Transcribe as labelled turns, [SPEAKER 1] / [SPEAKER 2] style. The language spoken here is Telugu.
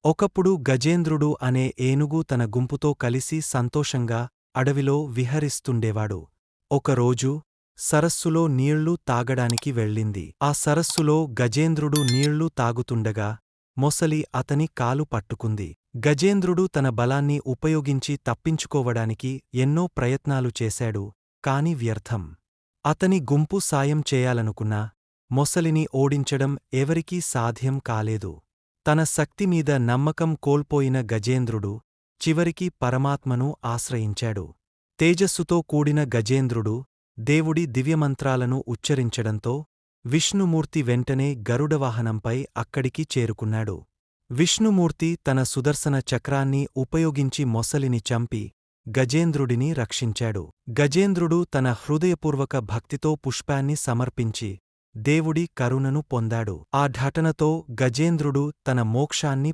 [SPEAKER 1] ఒకప్పుడు గజేంద్రుడు అనే ఏనుగు తన గుంపుతో కలిసి సంతోషంగా అడవిలో విహరిస్తుండేవాడు. ఒకరోజు సరస్సులో నీళ్లు తాగడానికి వెళ్ళింది. ఆ సరస్సులో గజేంద్రుడు నీళ్లు తాగుతుండగా మొసలి అతని కాలు పట్టుకుంది. గజేంద్రుడు తన బలాన్ని ఉపయోగించి తప్పించుకోవడానికి ఎన్నో ప్రయత్నాలు చేశాడు, కాని వ్యర్థం. అతని గుంపు సాయం చేయాలనుకున్నా మొసలిని ఓడించడం ఎవరికీ సాధ్యం కాలేదు. తన శక్తిమీద నమ్మకం కోల్పోయిన గజేంద్రుడు చివరికి పరమాత్మను ఆశ్రయించాడు. తేజస్సుతో కూడిన గజేంద్రుడు దేవుడి దివ్యమంత్రాలను ఉచ్చరించడంతో విష్ణుమూర్తి వెంటనే గరుడవాహనంపై అక్కడికి చేరుకున్నాడు. విష్ణుమూర్తి తన సుదర్శన చక్రాన్ని ఉపయోగించి మొసలిని చంపి గజేంద్రుడిని రక్షించాడు. గజేంద్రుడు తన హృదయపూర్వక భక్తితో పుష్పాన్ని సమర్పించి దేవుడి కరుణను పొందాడు. ఆ ఘటనతో గజేంద్రుడు తన మోక్షాన్ని